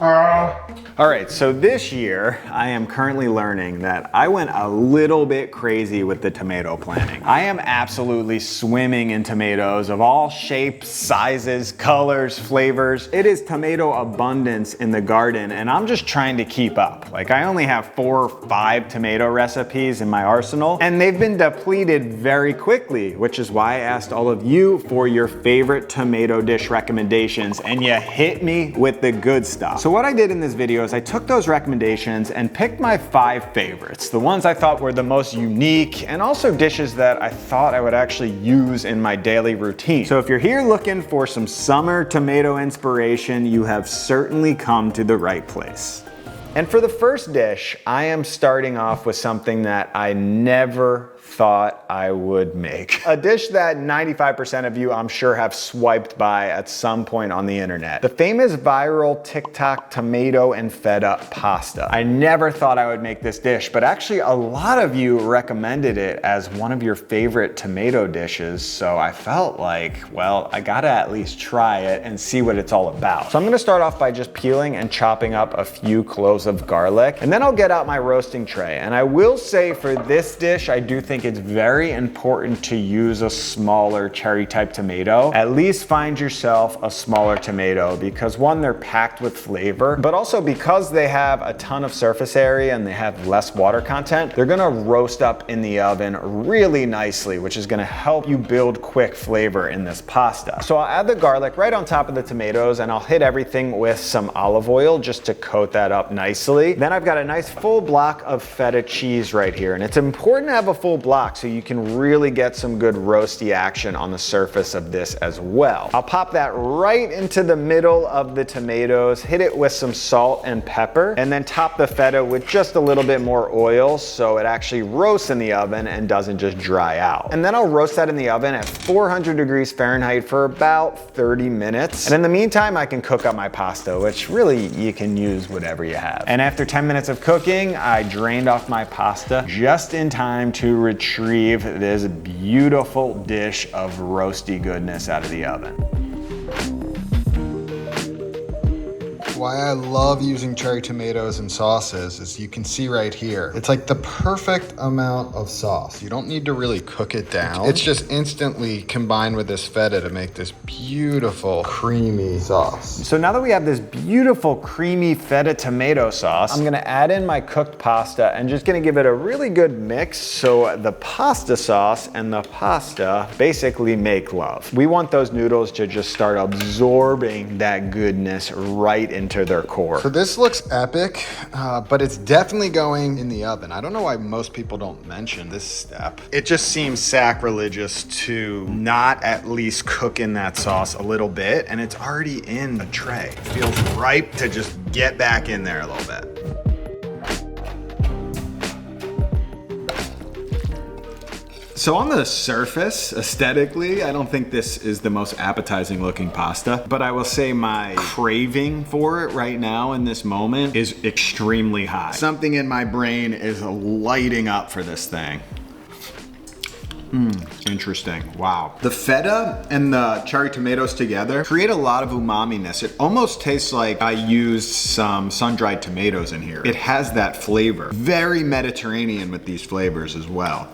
All right, so this year I am currently learning that I went a little bit crazy with the tomato planting. I am absolutely swimming in tomatoes of all shapes, sizes, colors, flavors. It is tomato abundance in the garden and I'm just trying to keep up. Like I only have 4 or 5 tomato recipes in my arsenal and they've been depleted very quickly, which is why I asked all of you for your favorite tomato dish recommendations and you hit me with the good stuff. So what I did in this video is I took those recommendations and picked my 5 favorites, the ones I thought were the most unique and also dishes that I thought I would actually use in my daily routine. So if you're here looking for some summer tomato inspiration, you have certainly come to the right place. And for the first dish, I am starting off with something that I never thought I would make. A dish that 95% of you, I'm sure, have swiped by at some point on the internet. The famous viral TikTok tomato and feta pasta. I never thought I would make this dish, but actually a lot of you recommended it as one of your favorite tomato dishes, so I felt like, well, I gotta at least try it and see what it's all about. So I'm gonna start off by just peeling and chopping up a few cloves of garlic, and then I'll get out my roasting tray. And I will say for this dish, I do think it's very important to use a smaller cherry type tomato. At least find yourself a smaller tomato because one, they're packed with flavor, but also because they have a ton of surface area and they have less water content, they're gonna roast up in the oven really nicely, which is gonna help you build quick flavor in this pasta. So I'll add the garlic right on top of the tomatoes and I'll hit everything with some olive oil just to coat that up nicely. Then I've got a nice full block of feta cheese right here, and it's important to have a full block so you can really get some good roasty action on the surface of this as well. I'll pop that right into the middle of the tomatoes, hit it with some salt and pepper, and then top the feta with just a little bit more oil so it actually roasts in the oven and doesn't just dry out. And then I'll roast that in the oven at 400 degrees Fahrenheit for about 30 minutes. And in the meantime, I can cook up my pasta, which really you can use whatever you have. And after 10 minutes of cooking, I drained off my pasta just in time to retrieve this beautiful dish of roasty goodness out of the oven. Why I love using cherry tomatoes in sauces is you can see right here, it's like the perfect amount of sauce. You don't need to really cook it down. It's just instantly combined with this feta to make this beautiful creamy sauce. So now that we have this beautiful creamy feta tomato sauce, I'm gonna add in my cooked pasta and just gonna give it a really good mix so the pasta sauce and the pasta basically make love. We want those noodles to just start absorbing that goodness right into their core. So this looks epic, but it's definitely going in the oven. I don't know why most people don't mention this step. It just seems sacrilegious to not at least cook in that sauce a little bit, and it's already in the tray. It feels ripe to just get back in there a little bit. So on the surface, aesthetically, I don't think this is the most appetizing looking pasta, but I will say my craving for it right now in this moment is extremely high. Something in my brain is lighting up for this thing. Interesting. Wow. The feta and the cherry tomatoes together create a lot of umami-ness. It almost tastes like I used some sun-dried tomatoes in here. It has that flavor. Very Mediterranean with these flavors as well.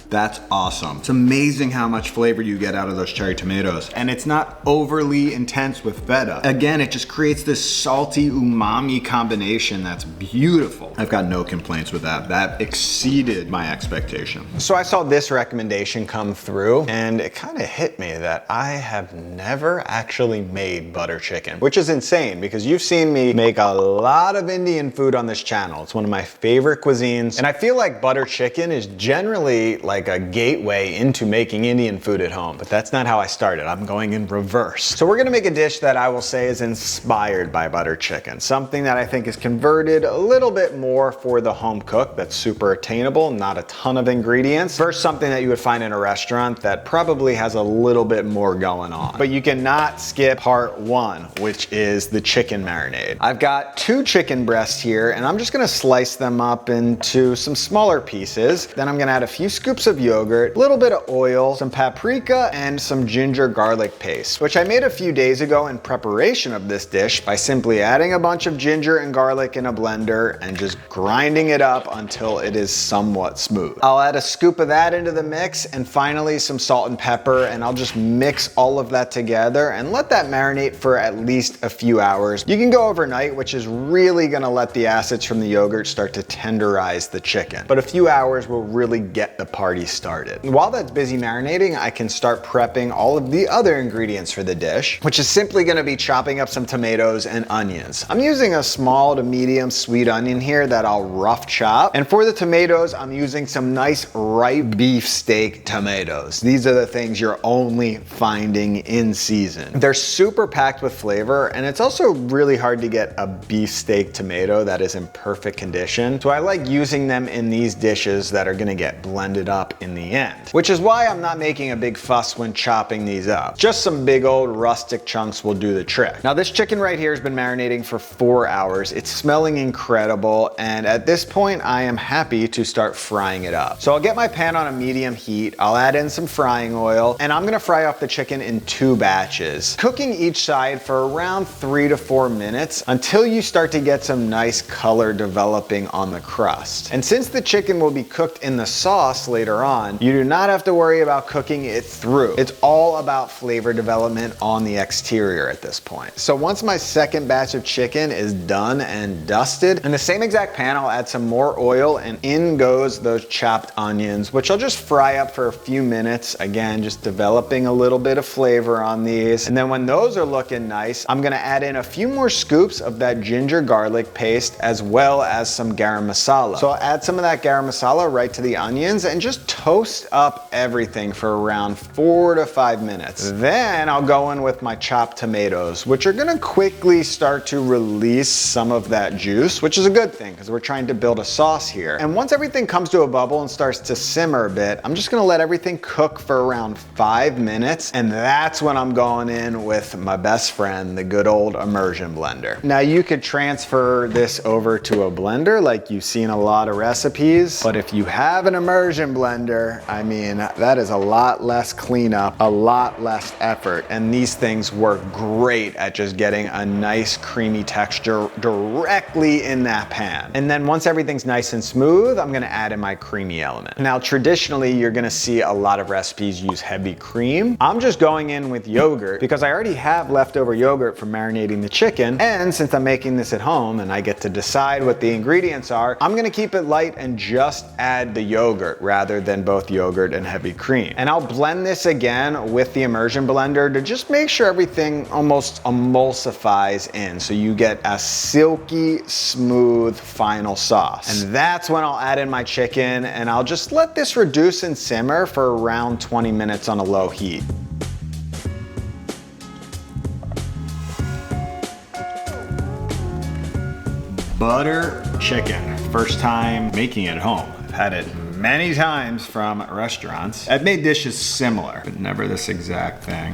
That's awesome. It's amazing how much flavor you get out of those cherry tomatoes. And it's not overly intense with feta. Again, it just creates this salty umami combination that's beautiful. I've got no complaints with that. That exceeded my expectation. So I saw this recommendation come through and it kind of hit me that I have never actually made butter chicken, which is insane because you've seen me make a lot of Indian food on this channel. It's one of my favorite cuisines. And I feel like butter chicken is generally like a gateway into making Indian food at home, but that's not how I started. I'm going in reverse. So we're gonna make a dish that I will say is inspired by butter chicken, something that I think is converted a little bit more for the home cook that's super attainable, not a ton of ingredients, versus something that you would find in a restaurant that probably has a little bit more going on. But you cannot skip part 1, which is the chicken marinade. I've got 2 chicken breasts here and I'm just gonna slice them up into some smaller pieces. Then I'm gonna add a few scoops of yogurt, a little bit of oil, some paprika, and some ginger garlic paste, which I made a few days ago in preparation of this dish by simply adding a bunch of ginger and garlic in a blender and just grinding it up until it is somewhat smooth. I'll add a scoop of that into the mix, and finally some salt and pepper, and I'll just mix all of that together and let that marinate for at least a few hours. You can go overnight, which is really gonna let the acids from the yogurt start to tenderize the chicken, but a few hours will really get the party started. And while that's busy marinating, I can start prepping all of the other ingredients for the dish, which is simply gonna be chopping up some tomatoes and onions. I'm using a small to medium sweet onion here that I'll rough chop, and for the tomatoes, I'm using some nice ripe beefsteak tomatoes. These are the things you're only finding in season. They're super packed with flavor, and it's also really hard to get a beefsteak tomato that is in perfect condition, so I like using them in these dishes that are gonna get blended up in the end, which is why I'm not making a big fuss when chopping these up. Just some big old rustic chunks will do the trick. Now this chicken right here has been marinating for 4 hours. It's smelling incredible, and at this point I am happy to start frying it up. So I'll get my pan on a medium heat, I'll add in some frying oil, and I'm gonna fry off the chicken in 2 batches, cooking each side for around 3 to 4 minutes until you start to get some nice color developing on the crust. And since the chicken will be cooked in the sauce later on, you do not have to worry about cooking it through. It's all about flavor development on the exterior at this point. So once my second batch of chicken is done and dusted, in the same exact pan, I'll add some more oil, and in goes those chopped onions, which I'll just fry up for a few minutes. Again, just developing a little bit of flavor on these. And then when those are looking nice, I'm gonna add in a few more scoops of that ginger garlic paste as well as some garam masala. So I'll add some of that garam masala right to the onions and just toast up everything for around 4 to 5 minutes. Then I'll go in with my chopped tomatoes, which are gonna quickly start to release some of that juice, which is a good thing because we're trying to build a sauce here. And once everything comes to a bubble and starts to simmer a bit, I'm just gonna let everything cook for around 5 minutes, and that's when I'm going in with my best friend, the good old immersion blender. Now you could transfer this over to a blender like you've seen a lot of recipes, but if you have an immersion blender, I mean, that is a lot less cleanup, a lot less effort, and these things work great at just getting a nice creamy texture directly in that pan. And then once everything's nice and smooth, I'm gonna add in my creamy element. Now traditionally, you're gonna see a lot of recipes use heavy cream. I'm just going in with yogurt because I already have leftover yogurt from marinating the chicken, and since I'm making this at home and I get to decide what the ingredients are, I'm gonna keep it light and just add the yogurt rather than both yogurt and heavy cream. And I'll blend this again with the immersion blender to just make sure everything almost emulsifies in so you get a silky smooth final sauce. And that's when I'll add in my chicken, and I'll just let this reduce and simmer for around 20 minutes on a low heat. Butter chicken. First time making it at home. I've had it many times from restaurants. I've made dishes similar, but never this exact thing.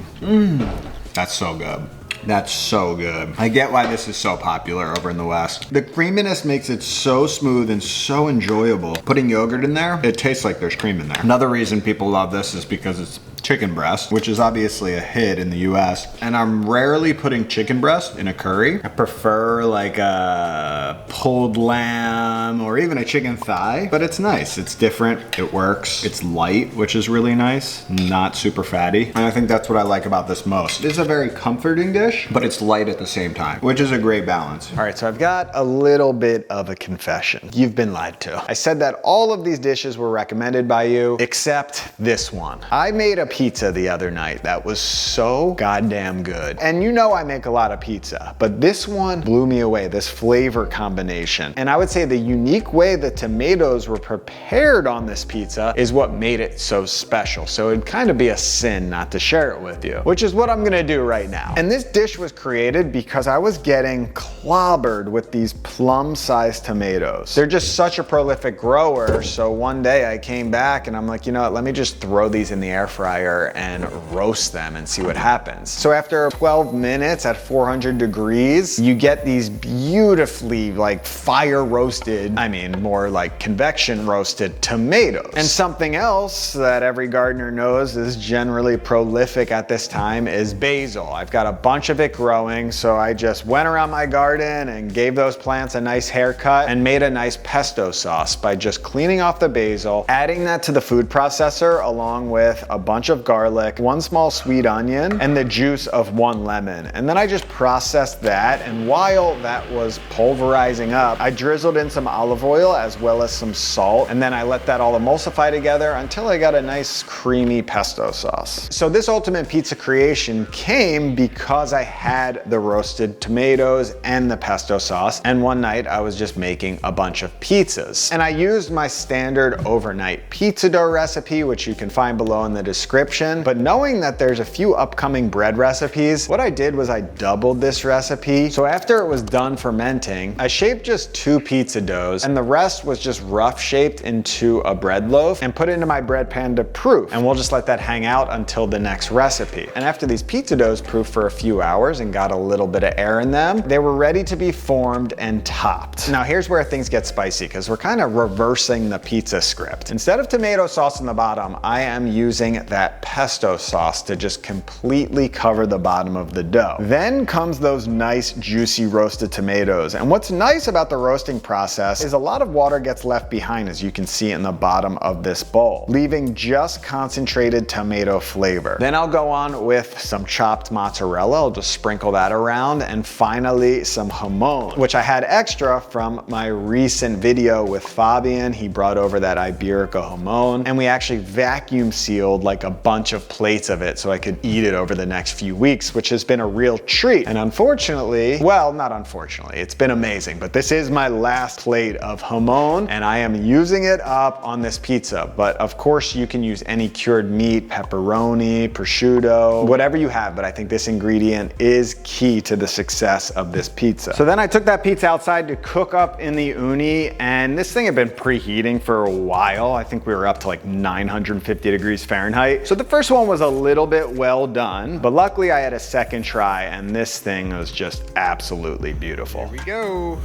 That's so good. That's so good. I get why this is so popular over in the West. The creaminess makes it so smooth and so enjoyable. Putting yogurt in there, it tastes like there's cream in there. Another reason people love this is because it's chicken breast, which is obviously a hit in the US. And I'm rarely putting chicken breast in a curry. I prefer like a pulled lamb or even a chicken thigh, but it's nice. It's different, it works. It's light, which is really nice, not super fatty. And I think that's what I like about this most. It's a very comforting dish, but it's light at the same time, which is a great balance. All right, so I've got a little bit of a confession. You've been lied to. I said that all of these dishes were recommended by you, except this one. I made a pizza the other night that was so goddamn good. And you know I make a lot of pizza, but this one blew me away, this flavor combination. And I would say the unique way the tomatoes were prepared on this pizza is what made it so special. So it'd kind of be a sin not to share it with you, which is what I'm gonna do right now. And this dish was created because I was getting clobbered with these plum-sized tomatoes. They're just such a prolific grower, so one day I came back and I'm like, you know what, let me just throw these in the air fryer fire and roast them and see what happens. So after 12 minutes at 400 degrees, you get these beautifully like fire roasted, I mean more like convection roasted tomatoes. And something else that every gardener knows is generally prolific at this time is basil. I've got a bunch of it growing, so I just went around my garden and gave those plants a nice haircut and made a nice pesto sauce by just cleaning off the basil, adding that to the food processor along with a bunch of garlic, 1 small sweet onion, and the juice of 1 lemon. And then I just processed that, and while that was pulverizing up, I drizzled in some olive oil as well as some salt, and then I let that all emulsify together until I got a nice creamy pesto sauce. So this ultimate pizza creation came because I had the roasted tomatoes and the pesto sauce, and one night I was just making a bunch of pizzas. And I used my standard overnight pizza dough recipe, which you can find below in the description, but knowing that there's a few upcoming bread recipes, what I did was I doubled this recipe. So after it was done fermenting, I shaped just 2 pizza doughs, and the rest was just rough shaped into a bread loaf and put it into my bread pan to proof. And we'll just let that hang out until the next recipe. And after these pizza doughs proofed for a few hours and got a little bit of air in them, they were ready to be formed and topped. Now here's where things get spicy because we're kind of reversing the pizza script. Instead of tomato sauce in the bottom, I am using that pesto sauce to just completely cover the bottom of the dough. Then comes those nice juicy roasted tomatoes. And what's nice about the roasting process is a lot of water gets left behind, as you can see in the bottom of this bowl, leaving just concentrated tomato flavor. Then I'll go on with some chopped mozzarella. I'll just sprinkle that around, and finally some jamon, which I had extra from my recent video with Fabian. He brought over that Iberico jamon, and we actually vacuum sealed like a bunch of plates of it so I could eat it over the next few weeks, which has been a real treat. And unfortunately, well, not unfortunately, it's been amazing, but this is my last plate of jamon, and I am using it up on this pizza. But of course you can use any cured meat, pepperoni, prosciutto, whatever you have, but I think this ingredient is key to the success of this pizza. So then I took that pizza outside to cook up in the uni, and this thing had been preheating for a while. I think we were up to like 950 degrees Fahrenheit. So the first one was a little bit well done, but luckily I had a second try, and this thing was just absolutely beautiful. Here we go.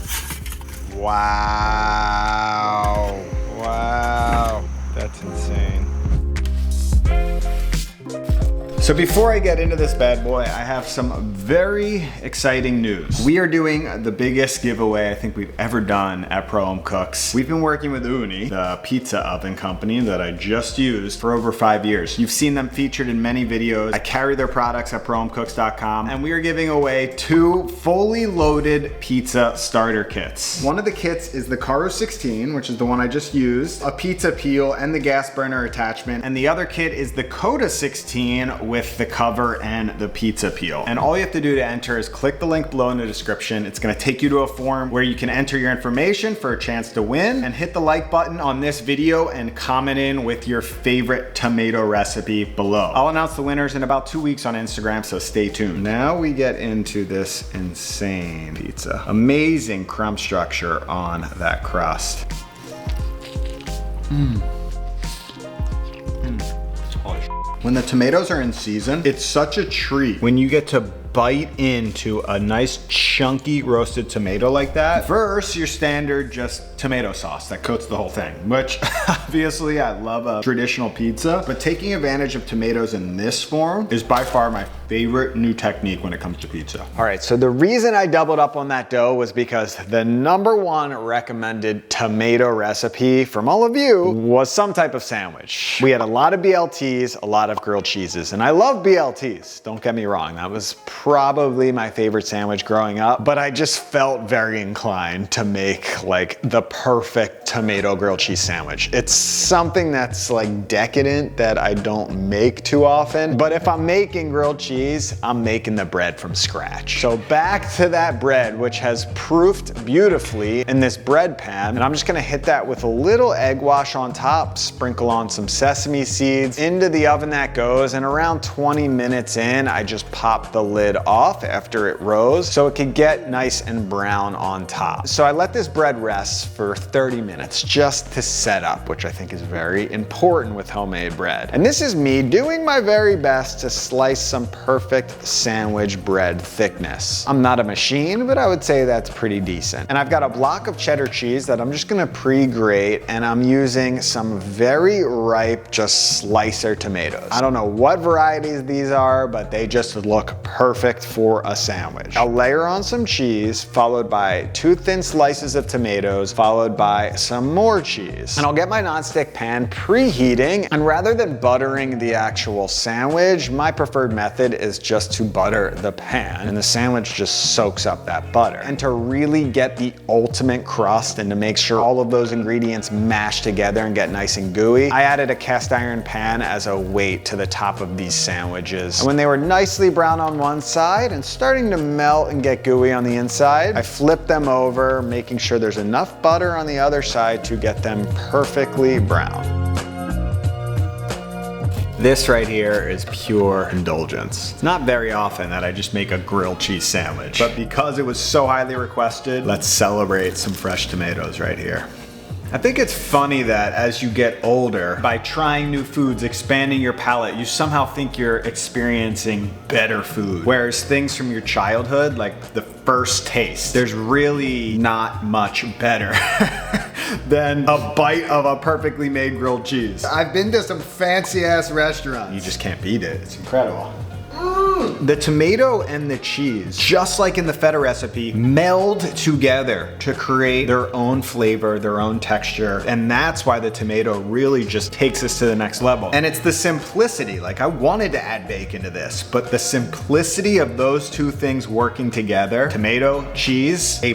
Wow. Wow. That's insane. So before I get into this bad boy, I have some very exciting news. We are doing the biggest giveaway I think we've ever done at Pro Home Cooks. We've been working with Uni, the pizza oven company that I just used, for over 5 years. You've seen them featured in many videos. I carry their products at prohomecooks.com, and we are giving away 2 fully loaded pizza starter kits. One of the kits is the Caro 16, which is the one I just used, a pizza peel and the gas burner attachment, and the other kit is the Coda 16 with the cover and the pizza peel. And all you have to do to enter is click the link below in the description. It's gonna take you to a form where you can enter your information for a chance to win, and hit the like button on this video and comment in with your favorite tomato recipe below. I'll announce the winners in about 2 weeks on Instagram, so stay tuned. Now we get into this insane pizza. Amazing crumb structure on that crust. When the tomatoes are in season, it's such a treat when you get to bite into a nice chunky roasted tomato like that. First, your standard just tomato sauce that coats the whole thing, which obviously I love a traditional pizza, but taking advantage of tomatoes in this form is by far my favorite new technique when it comes to pizza. All right, so the reason I doubled up on that dough was because the #1 recommended tomato recipe from all of you was some type of sandwich. We had a lot of BLTs, a lot of grilled cheeses, and I love BLTs, don't get me wrong. That was probably my favorite sandwich growing up, but I just felt very inclined to make like the perfect tomato grilled cheese sandwich. It's something that's like decadent that I don't make too often, but if I'm making grilled cheese, I'm making the bread from scratch. So back to that bread, which has proofed beautifully in this bread pan, and I'm just gonna hit that with a little egg wash on top, sprinkle on some sesame seeds, into the oven that goes, and around 20 minutes in, I just pop the lid lid off after it rose so it could get nice and brown on top. So I let this bread rest for 30 minutes just to set up, which I think is very important with homemade bread. And this is me doing my very best to slice some perfect sandwich bread thickness. I'm not a machine, but I would say that's pretty decent. And I've got a block of cheddar cheese that I'm just gonna pre-grate, and I'm using some very ripe, just slicer tomatoes. I don't know what varieties these are, but they just look perfect for a sandwich. I'll layer on some cheese, followed by 2 thin slices of tomatoes, followed by some more cheese. And I'll get my nonstick pan preheating, and rather than buttering the actual sandwich, my preferred method is just to butter the pan, and the sandwich just soaks up that butter. And to really get the ultimate crust and to make sure all of those ingredients mash together and get nice and gooey, I added a cast iron pan as a weight to the top of these sandwiches. And when they were nicely brown on one side and starting to melt and get gooey on the inside, I flipped them over, making sure there's enough butter on the other side to get them perfectly brown. This right here is pure indulgence. It's not very often that I just make a grilled cheese sandwich, but because it was so highly requested, let's celebrate some fresh tomatoes right here. I think it's funny that as you get older, by trying new foods, expanding your palate, you somehow think you're experiencing better food. Whereas things from your childhood, like the first taste, there's really not much better than a bite of a perfectly made grilled cheese. I've been to some fancy ass restaurants. You just can't beat it. It's incredible. The tomato and the cheese, just like in the feta recipe, meld together to create their own flavor, their own texture, and that's why the tomato really just takes us to the next level. And it's the simplicity, like I wanted to add bacon to this, but the simplicity of those two things working together, tomato, cheese, A+.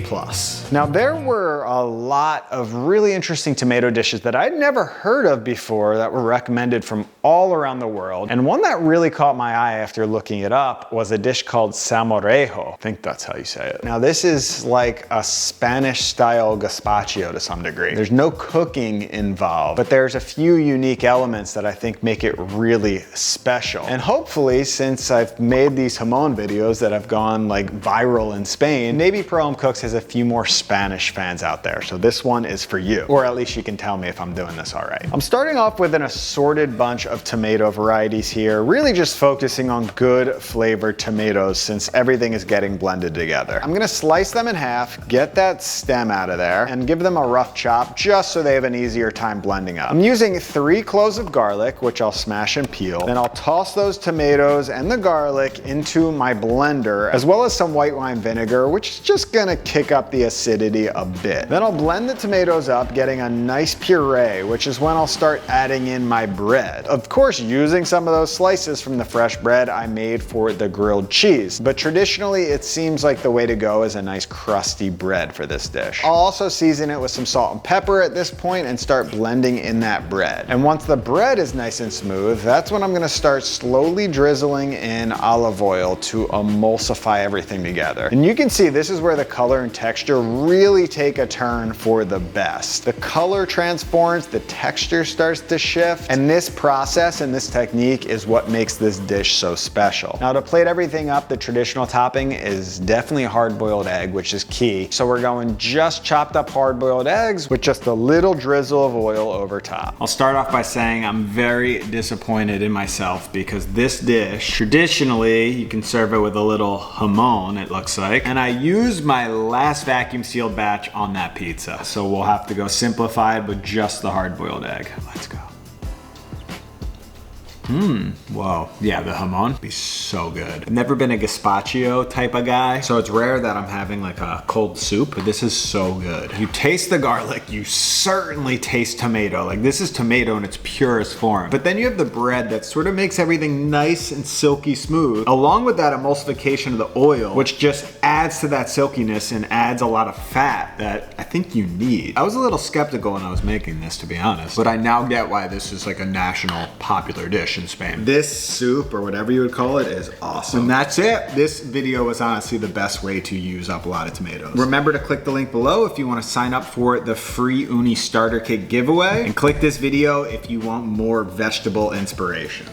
Now there were a lot of really interesting tomato dishes that I'd never heard of before that were recommended from all around the world, and one that really caught my eye after looking it up was a dish called Salmorejo. I think that's how you say it. Now this is like a Spanish style gazpacho to some degree. There's no cooking involved, but there's a few unique elements that I think make it really special. And hopefully, since I've made these jamon videos that have gone like viral in Spain, maybe Pro Home Cooks has a few more Spanish fans out there. So this one is for you, or at least you can tell me if I'm doing this all right. I'm starting off with an assorted bunch of tomato varieties here, really just focusing on good flavored tomatoes since everything is getting blended together. I'm gonna slice them in half, get that stem out of there, and give them a rough chop just so they have an easier time blending up. I'm using 3 cloves of garlic, which I'll smash and peel. Then I'll toss those tomatoes and the garlic into my blender, as well as some white wine vinegar, which is just gonna kick up the acidity a bit. Then I'll blend the tomatoes up, getting a nice puree, which is when I'll start adding in my bread. Of course, using some of those slices from the fresh bread I made for the grilled cheese, but traditionally it seems like the way to go is a nice crusty bread for this dish. I'll also season it with some salt and pepper at this point and start blending in that bread. And once the bread is nice and smooth, that's when I'm gonna start slowly drizzling in olive oil to emulsify everything together. And you can see this is where the color and texture really take a turn for the best. The color transforms, the texture starts to shift, and this process and this technique is what makes this dish so special. Now to plate everything up, the traditional topping is definitely a hard-boiled egg, which is key. So we're going just chopped up hard-boiled eggs with just a little drizzle of oil over top. I'll start off by saying I'm very disappointed in myself because this dish, traditionally, you can serve it with a little jamon, it looks like, and I used my last vacuum sealed batch on that pizza. So we'll have to go simplified with just the hard-boiled egg. Let's go. Whoa. Yeah, the jamon be so good. I've never been a gazpacho type of guy, so it's rare that I'm having like a cold soup, but this is so good. You taste the garlic, you certainly taste tomato. Like this is tomato in its purest form. But then you have the bread that sort of makes everything nice and silky smooth, along with that emulsification of the oil, which just adds to that silkiness and adds a lot of fat that I think you need. I was a little skeptical when I was making this, to be honest, but I now get why this is like a national popular dish in Spain. This soup, or whatever you would call it, is awesome. And that's it. This video was honestly the best way to use up a lot of tomatoes. Remember to click the link below if you want to sign up for the free uni starter kit giveaway, and click this video if you want more vegetable inspiration.